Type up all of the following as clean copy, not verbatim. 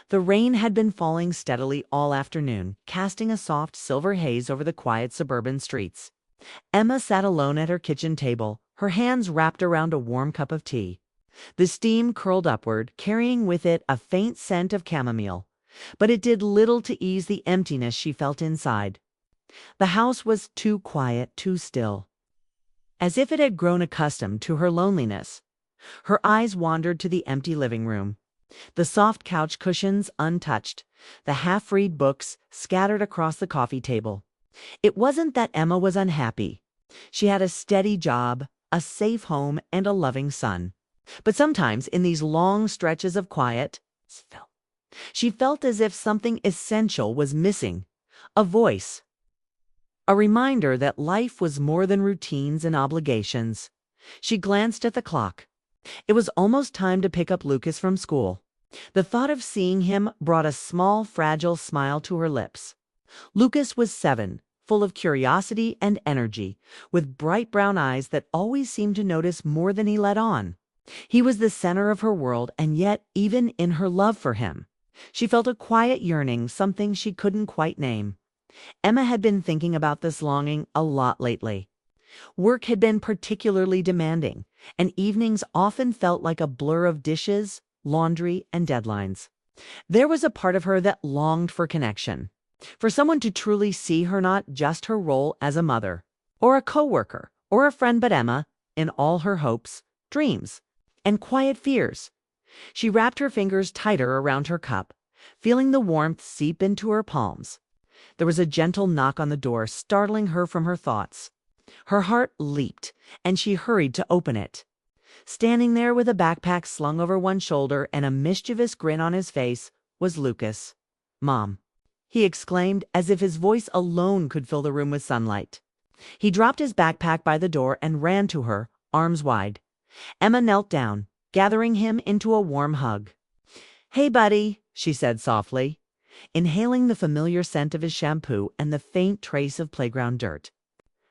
The rain had been falling steadily all afternoon, casting a soft silver haze over the quiet suburban streets. Emma sat alone at her kitchen table, her hands wrapped around a warm cup of tea. The steam curled upward, carrying with it a faint scent of chamomile, but it did little to ease the emptiness she felt inside. The house was too quiet, too still. As if it had grown accustomed to her loneliness. Her eyes wandered to the empty living room. The soft couch cushions untouched, the half-read books scattered across the coffee table. It wasn't that Emma was unhappy. She had a steady job, a safe home, and a loving son. But sometimes, in these long stretches of quiet, she felt as if something essential was missing. A voice. A reminder that life was more than routines and obligations. She glanced at the clock. It was almost time to pick up Lucas from school. The thought of seeing him brought a small, fragile smile to her lips. Lucas was 7, full of curiosity and energy, with bright brown eyes that always seemed to notice more than he let on. He was the center of her world, and yet, even in her love for him, she felt a quiet yearning, something she couldn't quite name. Emma had been thinking about this longing a lot lately. Work had been particularly demanding, and evenings often felt like a blur of dishes, laundry, and deadlines. There was a part of her that longed for connection, for someone to truly see her, not just her role as a mother, or a coworker, or a friend, but Emma, in all her hopes, dreams, and quiet fears. She wrapped her fingers tighter around her cup, feeling the warmth seep into her palms. There was a gentle knock on the door, startling her from her thoughts. Her heart leaped, and she hurried to open it. Standing there with a backpack slung over one shoulder and a mischievous grin on his face was Lucas. "Mom," he exclaimed, as if his voice alone could fill the room with sunlight. He dropped his backpack by the door and ran to her, arms wide. Emma knelt down, gathering him into a warm hug. "Hey, buddy," she said softly, inhaling the familiar scent of his shampoo and the faint trace of playground dirt.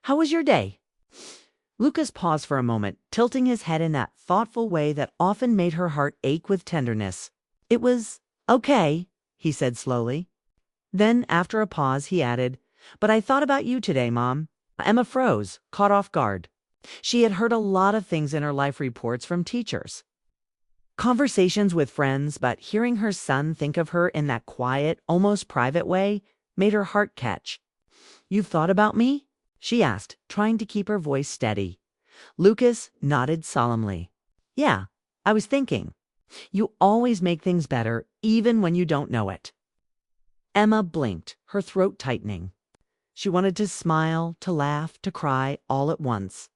"How was your day?" Lucas paused for a moment, tilting his head in that thoughtful way that often made her heart ache with tenderness. "It was okay," he said slowly. Then, after a pause, he added, "But I thought about you today, Mom." Emma froze, caught off guard. She had heard a lot of things in her life reports from teachers. Conversations with friends, but hearing her son think of her in that quiet, almost private way made her heart catch. "You've thought about me?" she asked, trying to keep her voice steady. Lucas nodded solemnly. "Yeah, I was thinking. You always make things better, even when you don't know it." Emma blinked, her throat tightening. She wanted to smile, to laugh, to cry, all at once.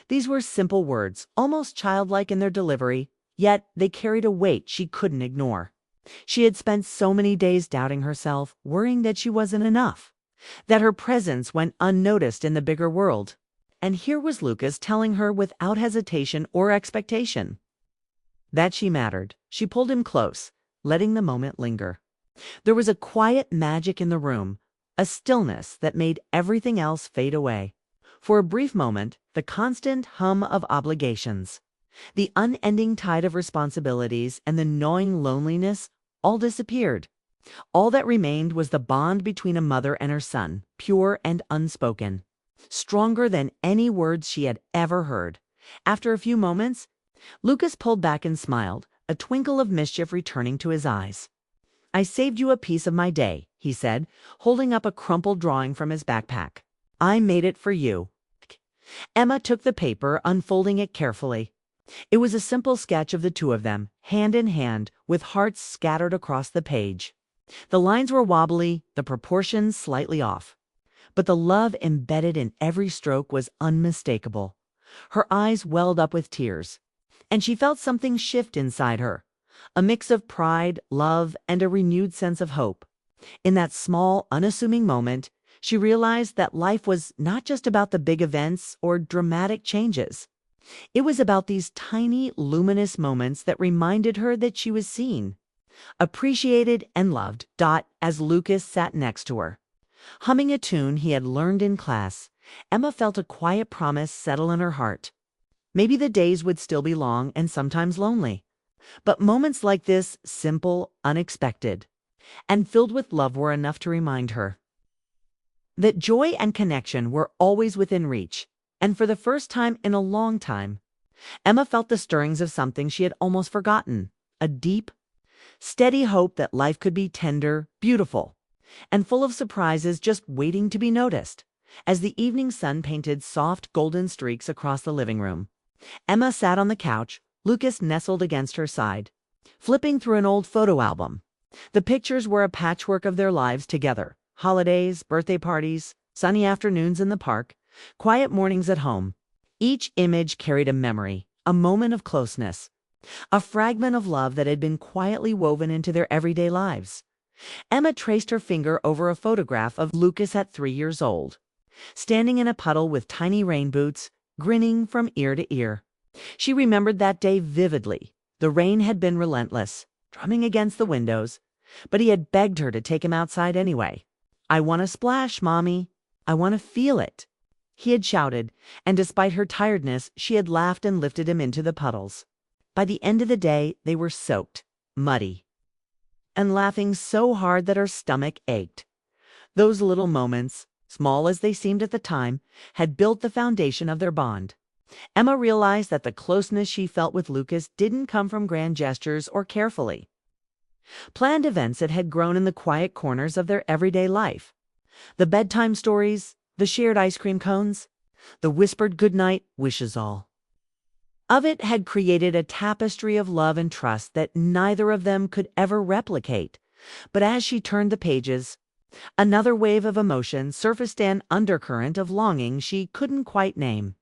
These were simple words, almost childlike in their delivery, yet they carried a weight she couldn't ignore. She had spent so many days doubting herself, worrying that she wasn't enough, that her presence went unnoticed in the bigger world. And here was Lucas telling her without hesitation or expectation that she mattered. She pulled him close, letting the moment linger. There was a quiet magic in the room, a stillness that made everything else fade away. For a brief moment, the constant hum of obligations, the unending tide of responsibilities, and the gnawing loneliness all disappeared. All that remained was the bond between a mother and her son, pure and unspoken, stronger than any words she had ever heard. After a few moments, Lucas pulled back and smiled, a twinkle of mischief returning to his eyes. "I saved you a piece of my day," he said, holding up a crumpled drawing from his backpack. "I made it for you." Emma took the paper, unfolding it carefully. It was a simple sketch of the two of them, hand in hand, with hearts scattered across the page. The lines were wobbly, the proportions slightly off, but the love embedded in every stroke was unmistakable. Her eyes welled up with tears, and she felt something shift inside her, a mix of pride, love, and a renewed sense of hope. In that small, unassuming moment, she realized that life was not just about the big events or dramatic changes. It was about these tiny, luminous moments that reminded her that she was seen, appreciated, and loved. As Lucas sat next to her, humming a tune he had learned in class, Emma felt a quiet promise settle in her heart. Maybe the days would still be long and sometimes lonely, But moments like this, simple, unexpected, and filled with love, were enough to remind her that joy and connection were always within reach. And for the first time in a long time, Emma felt the stirrings of something she had almost forgotten, a deep, steady hope that life could be tender, beautiful, and full of surprises just waiting to be noticed. As the evening sun painted soft golden streaks across the living room, Emma sat on the couch, Lucas nestled against her side, flipping through an old photo album. The pictures were a patchwork of their lives together: holidays, birthday parties, sunny afternoons in the park, quiet mornings at home. Each image carried a memory, a moment of closeness, a fragment of love that had been quietly woven into their everyday lives. Emma traced her finger over a photograph of Lucas at 3 years old, standing in a puddle with tiny rain boots, grinning from ear to ear. She remembered that day vividly. The rain had been relentless, drumming against the windows, but he had begged her to take him outside anyway. "I want to splash, Mommy. I want to feel it," he had shouted, and despite her tiredness, she had laughed and lifted him into the puddles. By the end of the day, they were soaked, muddy, and laughing so hard that her stomach ached. Those little moments, small as they seemed at the time, had built the foundation of their bond. Emma realized that the closeness she felt with Lucas didn't come from grand gestures or carefully planned events that had grown in the quiet corners of their everyday life. The bedtime stories, the shared ice cream cones, the whispered goodnight wishes, all of it had created a tapestry of love and trust that neither of them could ever replicate. But as she turned the pages, another wave of emotion surfaced, an undercurrent of longing she couldn't quite name.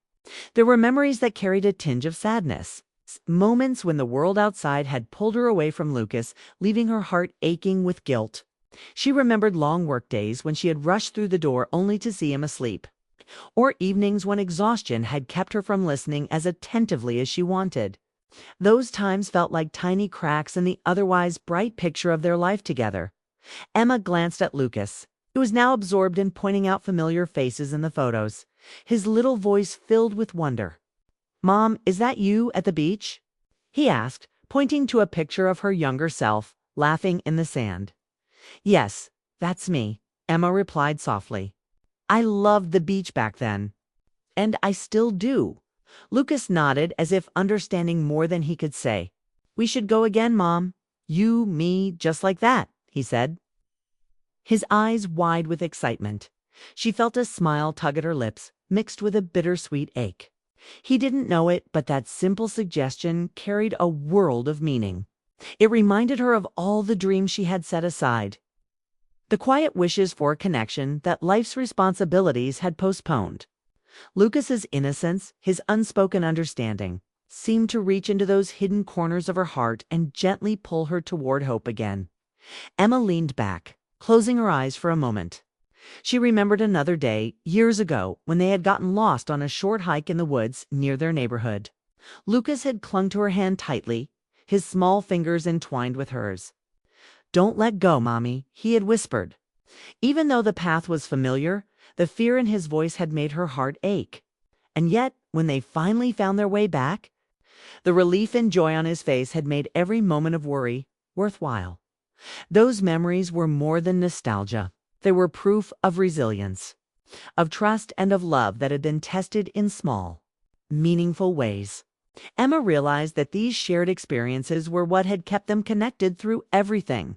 There were memories that carried a tinge of sadness, moments when the world outside had pulled her away from Lucas, leaving her heart aching with guilt. She remembered long work days when she had rushed through the door only to see him asleep, or evenings when exhaustion had kept her from listening as attentively as she wanted. Those times felt like tiny cracks in the otherwise bright picture of their life together. Emma glanced at Lucas, who was now absorbed in pointing out familiar faces in the photos, his little voice filled with wonder. "Mom, is that you at the beach?" he asked, pointing to a picture of her younger self, laughing in the sand. "Yes, that's me," Emma replied softly. "I loved the beach back then. And I still do." Lucas nodded, as if understanding more than he could say. "We should go again, Mom. You, me, just like that," he said, his eyes wide with excitement. She felt a smile tug at her lips, mixed with a bittersweet ache. He didn't know it, but that simple suggestion carried a world of meaning. It reminded her of all the dreams she had set aside, the quiet wishes for connection that life's responsibilities had postponed. Lucas's innocence, his unspoken understanding, seemed to reach into those hidden corners of her heart and gently pull her toward hope again. Emma leaned back, closing her eyes for a moment. She remembered another day, years ago, when they had gotten lost on a short hike in the woods near their neighborhood. Lucas had clung to her hand tightly, his small fingers entwined with hers. "Don't let go, Mommy," he had whispered. Even though the path was familiar, the fear in his voice had made her heart ache. And yet, when they finally found their way back, the relief and joy on his face had made every moment of worry worthwhile. Those memories were more than nostalgia. They were proof of resilience, of trust, and of love that had been tested in small, meaningful ways. Emma realized that these shared experiences were what had kept them connected through everything,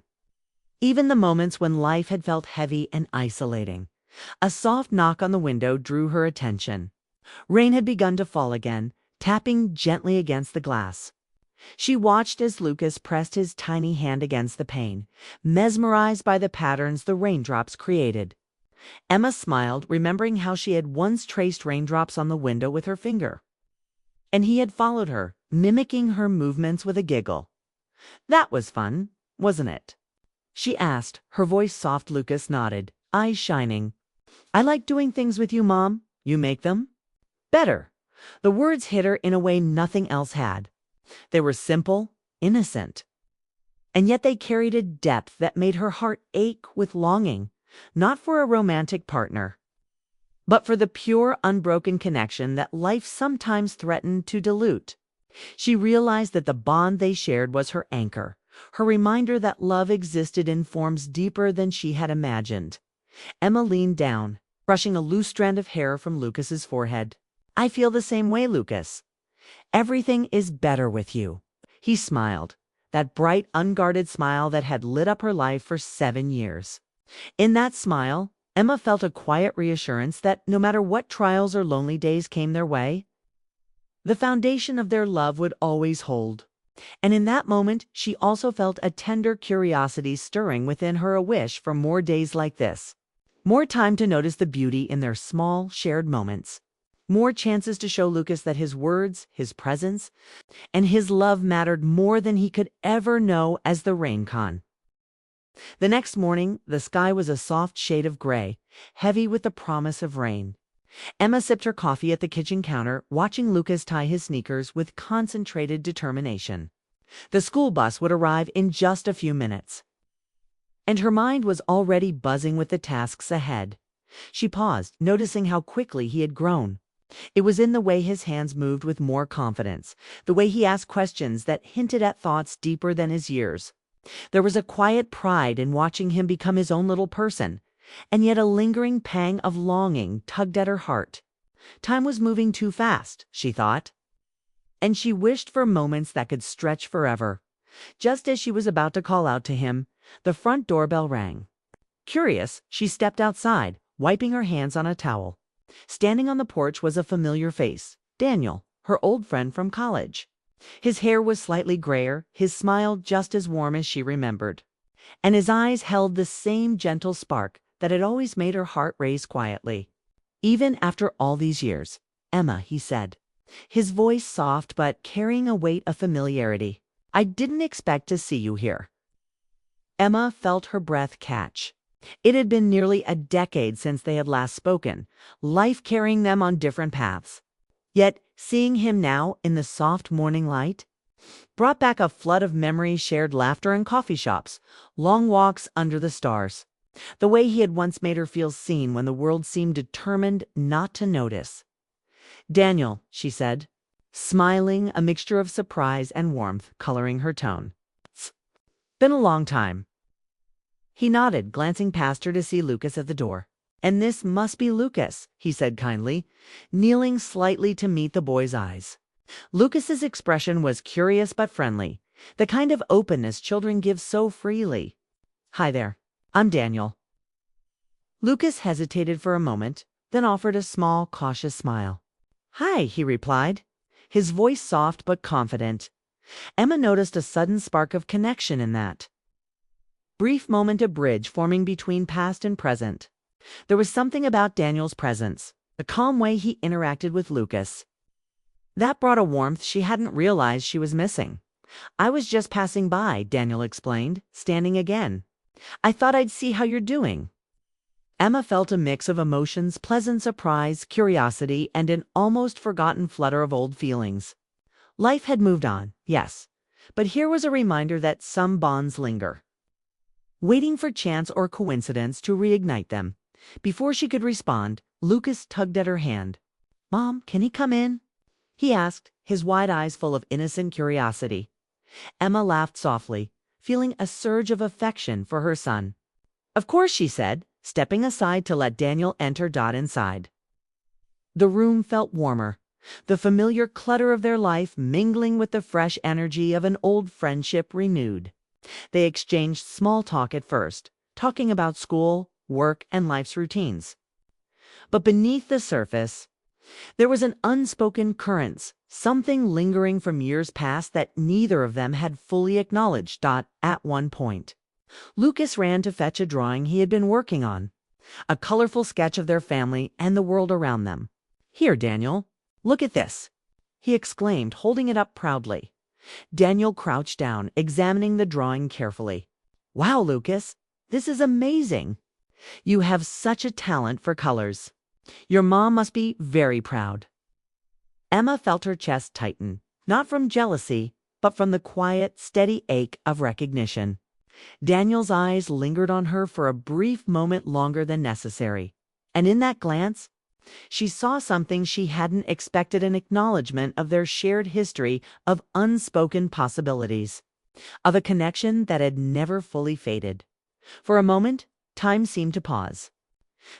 even the moments when life had felt heavy and isolating. A soft knock on the window drew her attention. Rain had begun to fall again, tapping gently against the glass. She watched as Lucas pressed his tiny hand against the pane, mesmerized by the patterns the raindrops created. Emma smiled, remembering how she had once traced raindrops on the window with her finger, and he had followed her, mimicking her movements with a giggle. "That was fun, wasn't it?" she asked, her voice soft. Lucas nodded, eyes shining. "I like doing things with you, Mom. You make them better." The words hit her in a way nothing else had. They were simple, innocent, and yet they carried a depth that made her heart ache with longing, not for a romantic partner, but for the pure, unbroken connection that life sometimes threatened to dilute. She realized that the bond they shared was her anchor, her reminder that love existed in forms deeper than she had imagined. Emma leaned down, brushing a loose strand of hair from Lucas's forehead. "I feel the same way, Lucas. Everything is better with you." He smiled, that bright, unguarded smile that had lit up her life for 7 years. In that smile, Emma felt a quiet reassurance that no matter what trials or lonely days came their way, the foundation of their love would always hold. And in that moment, she also felt a tender curiosity stirring within her, a wish for more days like this. More time to notice the beauty in their small, shared moments. More chances to show Lucas that his words, his presence, and his love mattered more than he could ever know as the rain con. The next morning, the sky was a soft shade of gray, heavy with the promise of rain. Emma sipped her coffee at the kitchen counter, watching Lucas tie his sneakers with concentrated determination. The school bus would arrive in just a few minutes, and her mind was already buzzing with the tasks ahead. She paused, noticing how quickly he had grown. It was in the way his hands moved with more confidence, the way he asked questions that hinted at thoughts deeper than his years. There was a quiet pride in watching him become his own little person, and yet a lingering pang of longing tugged at her heart. Time was moving too fast, she thought, and she wished for moments that could stretch forever. Just as she was about to call out to him, the front doorbell rang. Curious, she stepped outside, wiping her hands on a towel. Standing on the porch was a familiar face, Daniel, her old friend from college. His hair was slightly grayer, his smile just as warm as she remembered, and his eyes held the same gentle spark that had always made her heart race quietly. "Even after all these years, Emma," he said, his voice soft but carrying a weight of familiarity, "I didn't expect to see you here." Emma felt her breath catch. It had been nearly a decade since they had last spoken, life carrying them on different paths. Yet, seeing him now in the soft morning light brought back a flood of memories, shared laughter in coffee shops, long walks under the stars. The way he had once made her feel seen when the world seemed determined not to notice. "Daniel," she said, smiling, a mixture of surprise and warmth coloring her tone. "It's been a long time." He nodded, glancing past her to see Lucas at the door. "And this must be Lucas," he said kindly, kneeling slightly to meet the boy's eyes. Lucas's expression was curious but friendly, the kind of openness children give so freely. "Hi there, I'm Daniel." Lucas hesitated for a moment, then offered a small, cautious smile. "Hi," he replied, his voice soft but confident. Emma noticed a sudden spark of connection in that brief moment, a bridge forming between past and present. There was something about Daniel's presence, the calm way he interacted with Lucas, that brought a warmth she hadn't realized she was missing. "I was just passing by," Daniel explained, standing again. "I thought I'd see how you're doing." Emma felt a mix of emotions, pleasant surprise, curiosity, and an almost forgotten flutter of old feelings. Life had moved on, yes, but here was a reminder that some bonds linger, waiting for chance or coincidence to reignite them. Before she could respond, Lucas tugged at her hand. "Mom, can he come in?" he asked, his wide eyes full of innocent curiosity. Emma laughed softly, feeling a surge of affection for her son. "Of course," she said, stepping aside to let Daniel enter. Inside, the room felt warmer, the familiar clutter of their life mingling with the fresh energy of an old friendship renewed. They exchanged small talk at first, talking about school, work, and life's routines. But beneath the surface, there was an unspoken current, something lingering from years past that neither of them had fully acknowledged. At one point, Lucas ran to fetch a drawing he had been working on, a colorful sketch of their family and the world around them. "Here, Daniel, look at this," he exclaimed, holding it up proudly. Daniel crouched down, examining the drawing carefully. "Wow, Lucas, this is amazing. You have such a talent for colors. Your mom must be very proud." Emma felt her chest tighten, not from jealousy, but from the quiet, steady ache of recognition. Daniel's eyes lingered on her for a brief moment, longer than necessary, and in that glance, She saw something she hadn't expected, an acknowledgement of their shared history of unspoken possibilities, of a connection that had never fully faded. For a moment, time seemed to pause.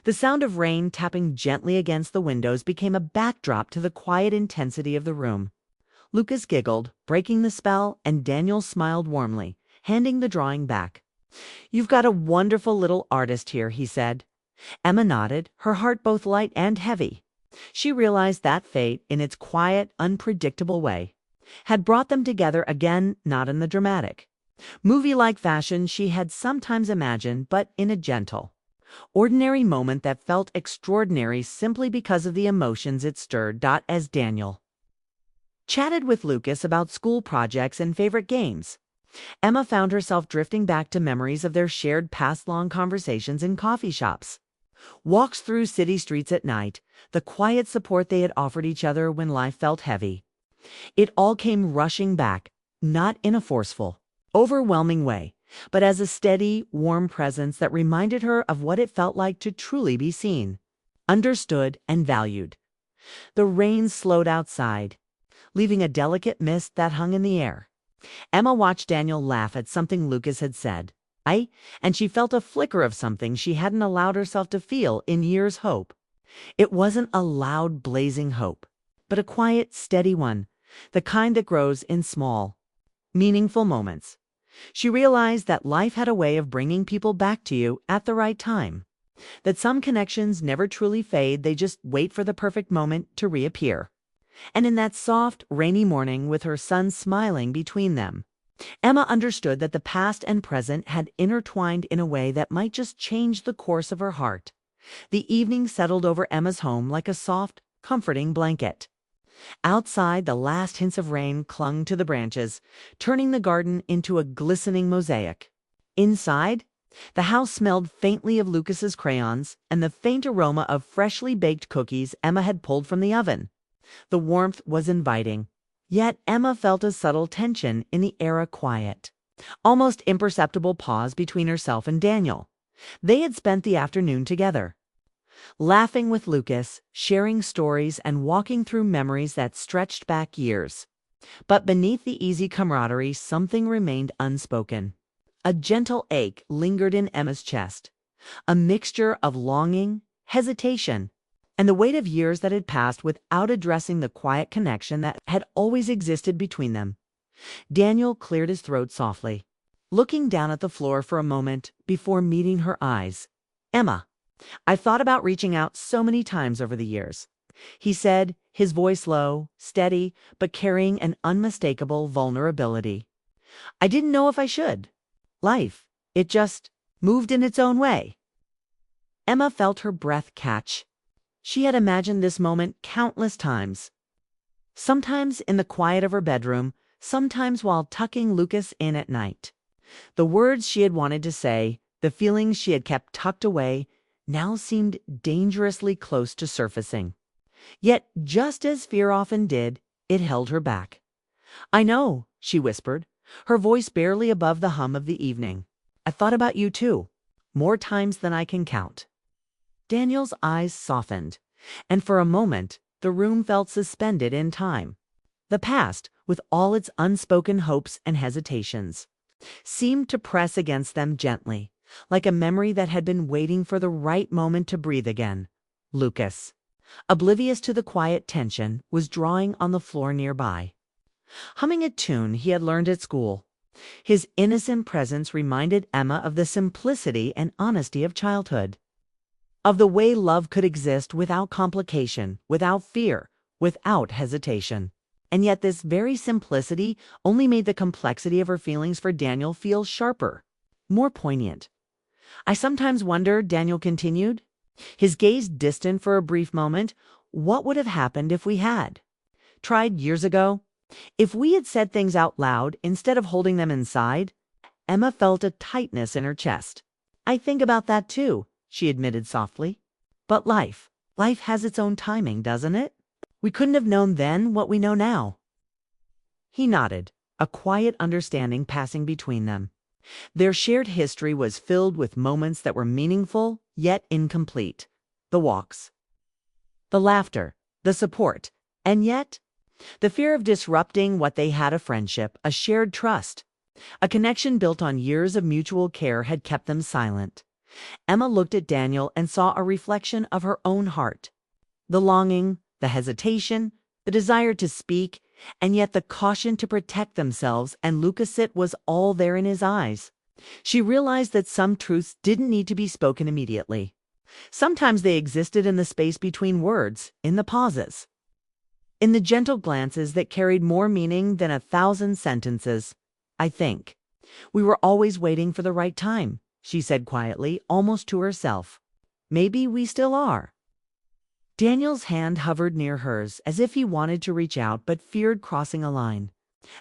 The sound of rain tapping gently against the windows became a backdrop to the quiet intensity of the room. Lucas giggled, breaking the spell, and Daniel smiled warmly, handing the drawing back. "You've got a wonderful little artist here," he said. Emma nodded, her heart both light and heavy. She realized that fate, in its quiet, unpredictable way, had brought them together again, not in the dramatic, movie-like fashion she had sometimes imagined, but in a gentle, ordinary moment that felt extraordinary simply because of the emotions it stirred. As Daniel chatted with Lucas about school projects and favorite games, Emma found herself drifting back to memories of their shared past-long conversations in coffee shops, walks through city streets at night, the quiet support they had offered each other when life felt heavy. It all came rushing back, not in a forceful, overwhelming way, but as a steady, warm presence that reminded her of what it felt like to truly be seen, understood, and valued. The rain slowed outside, leaving a delicate mist that hung in the air. Emma watched Daniel laugh at something Lucas had said. And she felt a flicker of something she hadn't allowed herself to feel in years. Hope. It wasn't a loud, blazing hope, but a quiet, steady one, the kind that grows in small, meaningful moments. She realized that life had a way of bringing people back to you at the right time, that some connections never truly fade, they just wait for the perfect moment to reappear. And in that soft, rainy morning, with her son smiling between them, Emma understood that the past and present had intertwined in a way that might just change the course of her heart. The evening settled over Emma's home like a soft, comforting blanket. Outside, the last hints of rain clung to the branches, turning the garden into a glistening mosaic. Inside, the house smelled faintly of Lucas's crayons and the faint aroma of freshly baked cookies Emma had pulled from the oven. The warmth was inviting, yet Emma felt a subtle tension in the air, a quiet, almost imperceptible pause between herself and Daniel. They had spent the afternoon together, laughing with Lucas, sharing stories, and walking through memories that stretched back years. But beneath the easy camaraderie, something remained unspoken. A gentle ache lingered in Emma's chest, a mixture of longing, hesitation, and the weight of years that had passed without addressing the quiet connection that had always existed between them. Daniel cleared his throat softly, looking down at the floor for a moment before meeting her eyes. "Emma, I've thought about reaching out so many times over the years," he said, his voice low, steady, but carrying an unmistakable vulnerability. "I didn't know if I should. Life, it just moved in its own way." Emma felt her breath catch. She had imagined this moment countless times. Sometimes in the quiet of her bedroom, sometimes while tucking Lucas in at night. The words she had wanted to say, the feelings she had kept tucked away, now seemed dangerously close to surfacing. Yet, just as fear often did, it held her back. "I know," she whispered, her voice barely above the hum of the evening. "I thought about you too, more times than I can count." Daniel's eyes softened, and for a moment the room felt suspended in time. The past, with all its unspoken hopes and hesitations, seemed to press against them gently, like a memory that had been waiting for the right moment to breathe again. Lucas, oblivious to the quiet tension, was drawing on the floor nearby, humming a tune he had learned at school. His innocent presence reminded Emma of the simplicity and honesty of childhood, of the way love could exist without complication, without fear, without hesitation. And yet this very simplicity only made the complexity of her feelings for Daniel feel sharper, more poignant. "I sometimes wonder," Daniel continued, his gaze distant for a brief moment, "what would have happened if we had tried years ago? If we had said things out loud instead of holding them inside?" Emma felt a tightness in her chest. "I think about that too," she admitted softly. "But life has its own timing, doesn't it? We couldn't have known then what we know now." He nodded, a quiet understanding passing between them. Their shared history was filled with moments that were meaningful, yet incomplete. The walks, the laughter, the support, and yet, the fear of disrupting what they had, a friendship, a shared trust. A connection built on years of mutual care had kept them silent. Emma looked at Daniel and saw a reflection of her own heart. The longing, the hesitation, the desire to speak, and yet the caution to protect themselves and Lucas was all there in his eyes. She realized that some truths didn't need to be spoken immediately. Sometimes they existed in the space between words, in the pauses, in the gentle glances that carried more meaning than 1,000 sentences. I think we were always waiting for the right time, she said quietly, almost to herself. Maybe we still are. Daniel's hand hovered near hers, as if he wanted to reach out but feared crossing a line.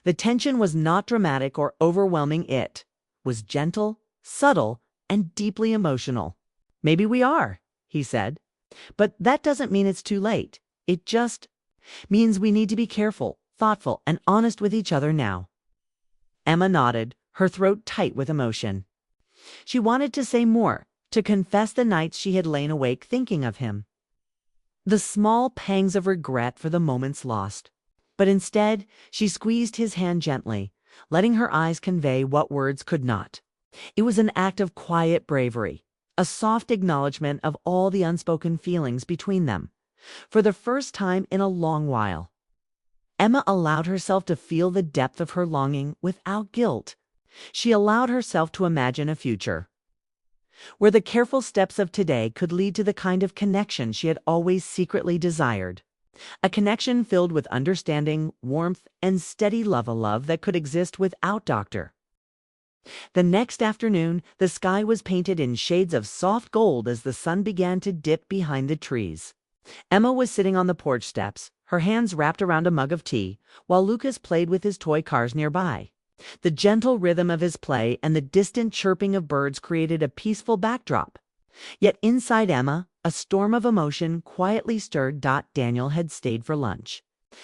The tension was not dramatic or overwhelming. It was gentle, subtle, and deeply emotional. Maybe we are, he said. But that doesn't mean it's too late. It just means we need to be careful, thoughtful, and honest with each other now. Emma nodded, her throat tight with emotion. She wanted to say more, to confess the nights she had lain awake thinking of him, the small pangs of regret for the moments lost. But instead, she squeezed his hand gently, letting her eyes convey what words could not. It was an act of quiet bravery, a soft acknowledgement of all the unspoken feelings between them. For the first time in a long while, Emma allowed herself to feel the depth of her longing without guilt. She allowed herself to imagine a future where the careful steps of today could lead to the kind of connection she had always secretly desired. A connection filled with understanding, warmth, and steady love, a love that could exist without Dr. The next afternoon, the sky was painted in shades of soft gold as the sun began to dip behind the trees. Emma was sitting on the porch steps, her hands wrapped around a mug of tea, while Lucas played with his toy cars nearby. The gentle rhythm of his play and the distant chirping of birds created a peaceful backdrop. Yet inside Emma, a storm of emotion quietly stirred. Daniel had stayed for lunch,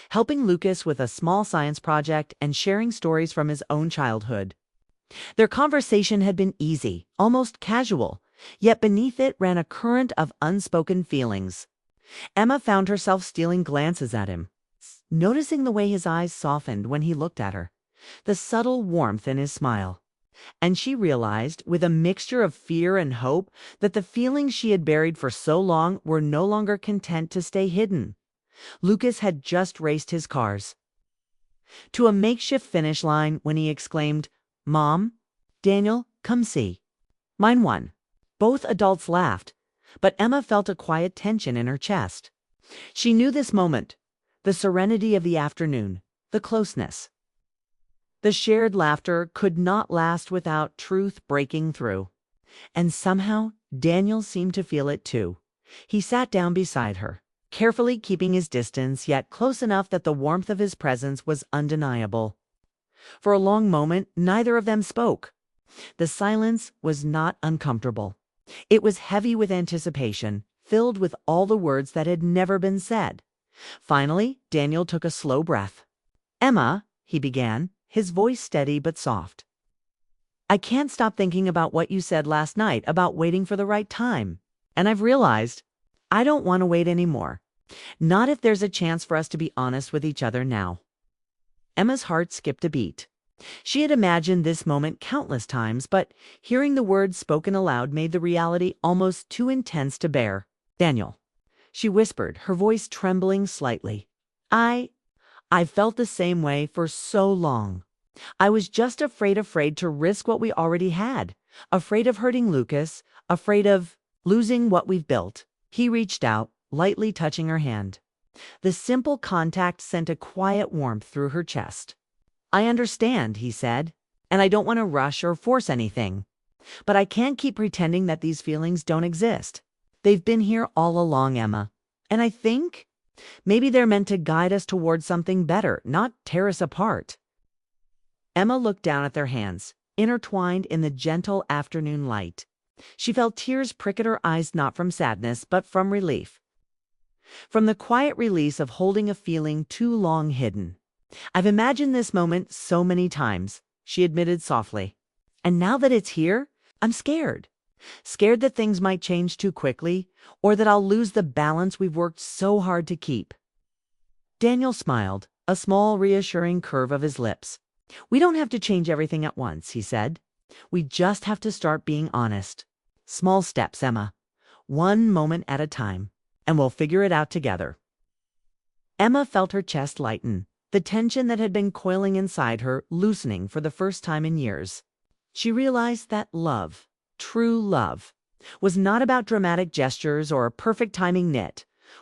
helping Lucas with a small science project and sharing stories from his own childhood. Their conversation had been easy, almost casual, yet beneath it ran a current of unspoken feelings. Emma found herself stealing glances at him, noticing the way his eyes softened when he looked at her, the subtle warmth in his smile. And she realized, with a mixture of fear and hope, that the feelings she had buried for so long were no longer content to stay hidden. Lucas had just raced his cars to a makeshift finish line when he exclaimed, "Mom, Daniel, come see." Mine won. Both adults laughed, but Emma felt a quiet tension in her chest. She knew this moment, the serenity of the afternoon, the closeness, the shared laughter could not last without truth breaking through. And somehow, Daniel seemed to feel it too. He sat down beside her, carefully keeping his distance, yet close enough that the warmth of his presence was undeniable. For a long moment, neither of them spoke. The silence was not uncomfortable. It was heavy with anticipation, filled with all the words that had never been said. Finally, Daniel took a slow breath. "Emma," he began, his voice steady but soft, "I can't stop thinking about what you said last night about waiting for the right time. And I've realized I don't want to wait anymore. Not if there's a chance for us to be honest with each other now." Emma's heart skipped a beat. She had imagined this moment countless times, but hearing the words spoken aloud made the reality almost too intense to bear. "Daniel," she whispered, her voice trembling slightly. I've felt the same way for so long. I was just afraid to risk what we already had, afraid of hurting Lucas, afraid of losing what we've built." He reached out, lightly touching her hand. The simple contact sent a quiet warmth through her chest. "I understand," he said, "and I don't want to rush or force anything. But I can't keep pretending that these feelings don't exist. They've been here all along, Emma. And I think maybe they're meant to guide us towards something better, not tear us apart." Emma looked down at their hands, intertwined in the gentle afternoon light. She felt tears prick at her eyes, not from sadness, but from relief. From the quiet release of holding a feeling too long hidden. "I've imagined this moment so many times," she admitted softly. "And now that it's here, I'm scared. Scared that things might change too quickly, or that I'll lose the balance we've worked so hard to keep. Daniel smiled, a small reassuring curve of his lips. We don't have to change everything at once, he said. We just have to start being honest. Small steps, Emma. One moment at a time, and we'll figure it out together. Emma felt her chest lighten, the tension that had been coiling inside her loosening for the first time in years. She realized that love, true love, was not about dramatic gestures or perfect timing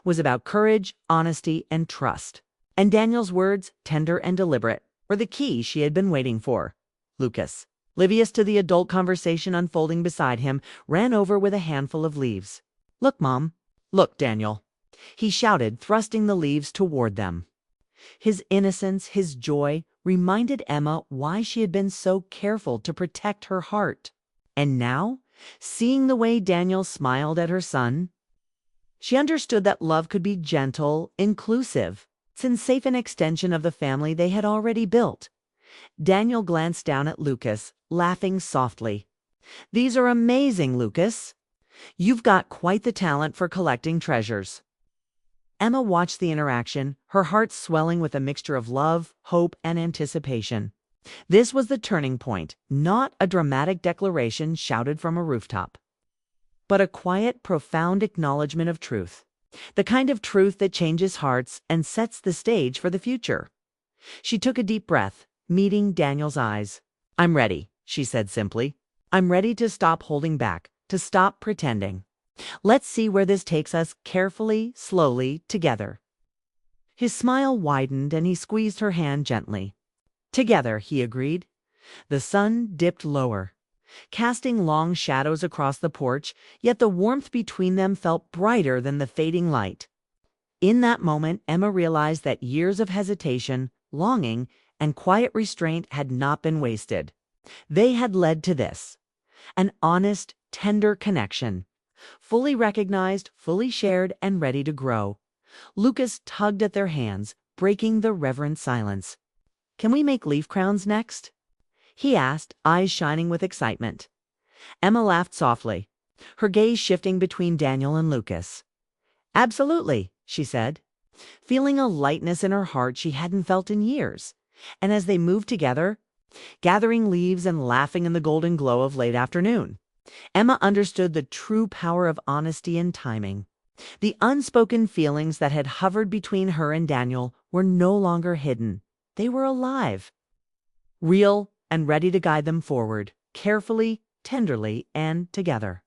was about courage, honesty, and trust. And Daniel's words, tender and deliberate, were the key she had been waiting for. Lucas, oblivious to the adult conversation unfolding beside him, ran over with a handful of leaves. Look, Mom. Look, Daniel, he shouted, thrusting the leaves toward them. His innocence, his joy, reminded Emma why she had been so careful to protect her heart. And now, seeing the way Daniel smiled at her son, she understood that love could be gentle, inclusive, and safe an extension of the family they had already built. Daniel glanced down at Lucas, laughing softly. These are amazing, Lucas. You've got quite the talent for collecting treasures. Emma watched the interaction, her heart swelling with a mixture of love, hope, and anticipation. This was the turning point, not a dramatic declaration shouted from a rooftop, but a quiet, profound acknowledgement of truth. The kind of truth that changes hearts and sets the stage for the future. She took a deep breath, meeting Daniel's eyes. I'm ready, she said simply. I'm ready to stop holding back, to stop pretending. Let's see where this takes us carefully, slowly, together. His smile widened and he squeezed her hand gently. Together, he agreed. The sun dipped lower, casting long shadows across the porch, yet the warmth between them felt brighter than the fading light. In that moment, Emma realized that years of hesitation, longing, and quiet restraint had not been wasted. They had led to this, an honest, tender connection, fully recognized, fully shared, and ready to grow. Lucas tugged at their hands, breaking the reverent silence. Can we make leaf crowns next? He asked, eyes shining with excitement. Emma laughed softly, her gaze shifting between Daniel and Lucas. Absolutely, she said, feeling a lightness in her heart she hadn't felt in years. And as they moved together, gathering leaves and laughing in the golden glow of late afternoon, Emma understood the true power of honesty and timing. The unspoken feelings that had hovered between her and Daniel were no longer hidden. They were alive, real, and ready to guide them forward, carefully, tenderly, and together.